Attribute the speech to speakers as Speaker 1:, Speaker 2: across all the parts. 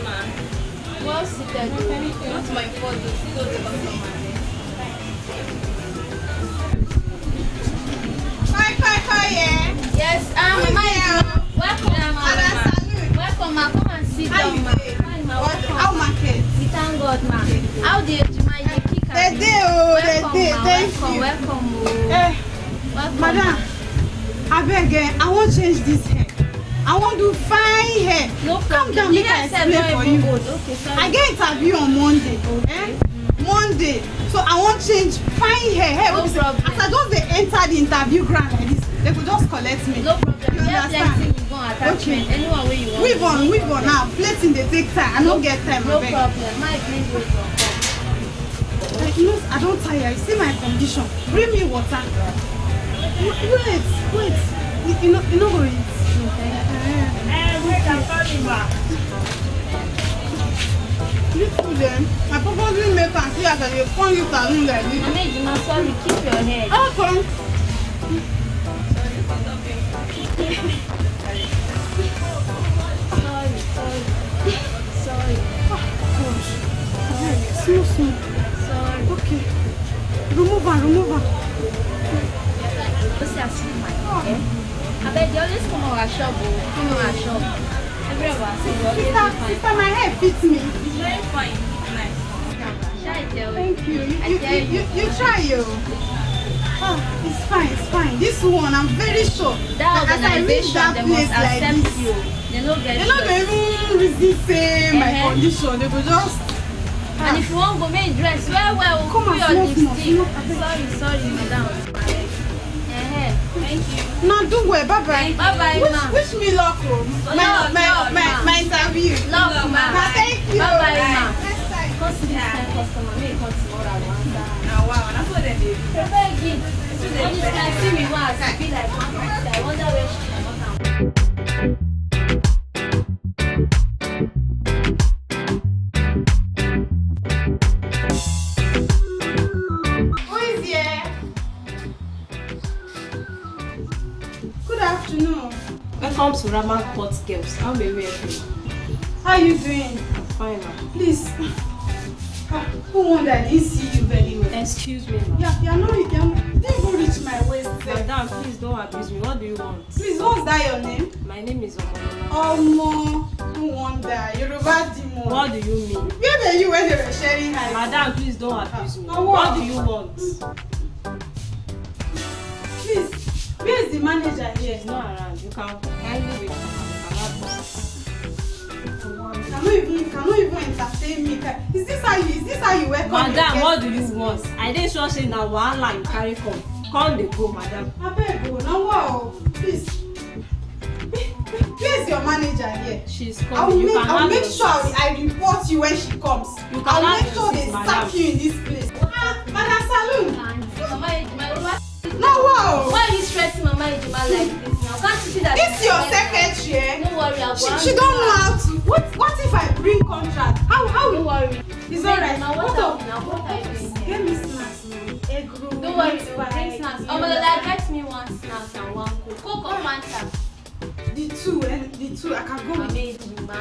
Speaker 1: customer.
Speaker 2: Well seated.
Speaker 1: Not my fault. Still the customer.
Speaker 3: Hi, yeah.
Speaker 2: Yes, welcome, ma. Welcome, ma. Come and sit down, ma. Hi, ma. Welcome.
Speaker 3: How market?
Speaker 2: We thank God, ma. How the Ejima you pick
Speaker 3: The day, oh, the day. Thank you.
Speaker 2: Welcome, welcome,
Speaker 3: Madam, I beg, I want to change this hair. I want to fine hair.
Speaker 2: No
Speaker 3: Calm
Speaker 2: problem.
Speaker 3: down, make I explain for you.
Speaker 2: Okay, sorry.
Speaker 3: I get interview on Monday. Monday. So I want change fine hair.
Speaker 2: No problem.
Speaker 3: As I just dey enter the interview ground like this, they could just collect me.
Speaker 2: No problem.
Speaker 3: You
Speaker 2: We have
Speaker 3: understand?
Speaker 2: plenty we go attachment. Anyone where you want.
Speaker 3: Weave on now. Plating they take time. I don't get time.
Speaker 2: No
Speaker 3: abeg.
Speaker 2: problem. My please wait for
Speaker 3: Like, you know, I don't tire. You see my condition. Bring me water. Wait. You know go eat.
Speaker 1: Wait, I'm coming back.
Speaker 3: You too then. I purposely make am see as I dey come you saloon like this.
Speaker 2: Mama Ejima, sorry, keep your head.
Speaker 3: Okay.
Speaker 2: Sorry.
Speaker 3: Smooth.
Speaker 2: Sorry.
Speaker 3: Okay. Remove am.
Speaker 2: Você assim, mãe? I beg you always come on our shop, come on our shop. Every of us is always fine.
Speaker 3: Sister, my hair fits me.
Speaker 1: It's very fine. Nice.
Speaker 2: Shall I tell you?
Speaker 3: Thank you.
Speaker 2: I tell
Speaker 3: You try you. Oh, it's fine. This one, I'm very sure.
Speaker 2: That
Speaker 3: as I reach
Speaker 2: organization,
Speaker 3: that
Speaker 2: they
Speaker 3: place
Speaker 2: must
Speaker 3: like
Speaker 2: accept
Speaker 3: this,
Speaker 2: you. They no get
Speaker 3: they're not
Speaker 2: you.
Speaker 3: going to even resist my condition. They go just.
Speaker 2: And if you want go make dress, well,
Speaker 3: Come
Speaker 2: put
Speaker 3: on,
Speaker 2: your
Speaker 3: small.
Speaker 2: lipstick. Sorry, madam.
Speaker 1: Thank you.
Speaker 3: Now do well. Bye bye.
Speaker 2: Bye, ma.
Speaker 3: Wish me luck, oh. My interview.
Speaker 2: Love, ma.
Speaker 3: Thank you.
Speaker 2: Bye, ma.
Speaker 3: Next time.
Speaker 2: Come see this kind customer, make come tomorrow.
Speaker 1: Now, wow, that's what they did.
Speaker 2: Prepare gift. All this time, see me once, I feel like I wonder where she come out.
Speaker 3: Who is here? Good afternoon.
Speaker 4: Welcome to Raman Court Girls. How may we help you?
Speaker 3: How you doing?
Speaker 4: I'm fine, ma'am.
Speaker 3: Please. Who wonder I didn't see you very well?
Speaker 4: Excuse me, ma'am.
Speaker 3: You didn't even reach my waist.
Speaker 4: Madam, please don't abuse me. What do you want?
Speaker 3: Please, what's that your name?
Speaker 4: My name is Omolola.
Speaker 3: Omo. No wonder. Yoruba Demon.
Speaker 4: What do you mean?
Speaker 3: Where were you when they were sharing eyes?
Speaker 4: Madam, please don't abuse me.
Speaker 3: What?
Speaker 4: What do you want?
Speaker 3: Please, where is the manager here?
Speaker 4: She's not around. You can kindly wait.
Speaker 3: Cannot even entertain me. Is this how you welcome your
Speaker 4: Madam,
Speaker 3: guests?
Speaker 4: what do you want? I didn't sure say na wahala you carry come. Come dey go, madam.
Speaker 3: Abeg o, now wow. Please. Where's your manager here?
Speaker 4: She's coming.
Speaker 3: I'll make sure I report you when she comes.
Speaker 4: You can
Speaker 3: I'll
Speaker 4: have
Speaker 3: make sure
Speaker 4: your
Speaker 3: they
Speaker 4: seat,
Speaker 3: sack
Speaker 4: madam.
Speaker 3: you in this place. Madam Saloon.
Speaker 2: Mama Ejima,
Speaker 3: No wow.
Speaker 2: why are you stressing Mama Ejima like this now? Can't you see that?
Speaker 3: This your secretary. Eh?
Speaker 2: Don't worry, I'll go.
Speaker 3: She don't know how to. What if I bring contract? How?
Speaker 2: Don't worry.
Speaker 3: It's alright.
Speaker 2: Now what are you doing?
Speaker 3: Get me snacks, man. Egg roll.
Speaker 2: Don't worry,
Speaker 3: meat
Speaker 2: bring
Speaker 3: pie,
Speaker 2: snacks.
Speaker 3: you
Speaker 2: Oh my
Speaker 3: know.
Speaker 2: God, get me one snack and one coke. Coke or Fanta?
Speaker 3: The two. I can go
Speaker 2: Mama
Speaker 3: with
Speaker 2: Ejima.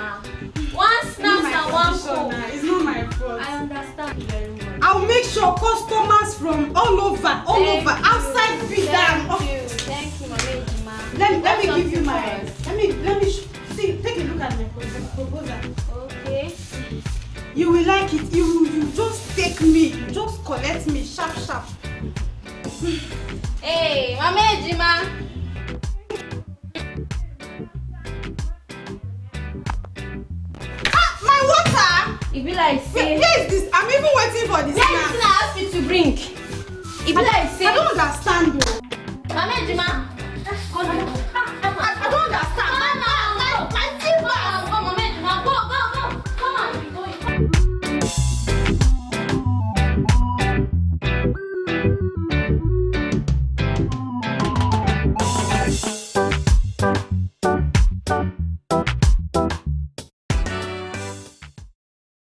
Speaker 2: One snack and one coke.
Speaker 3: It's not my fault.
Speaker 2: I understand very much.
Speaker 3: I'll make sure customers from all over, outside big and up.
Speaker 2: Thank you, Mama Ejima.
Speaker 3: Let me give you my. Let me see. Take a look at my proposal.
Speaker 2: Okay.
Speaker 3: You will like it. You just take me. You just collect me sharp.
Speaker 2: Hey, Mama Ejima.
Speaker 3: My water.
Speaker 2: It be like say.
Speaker 3: Where is this? I'm even waiting for this.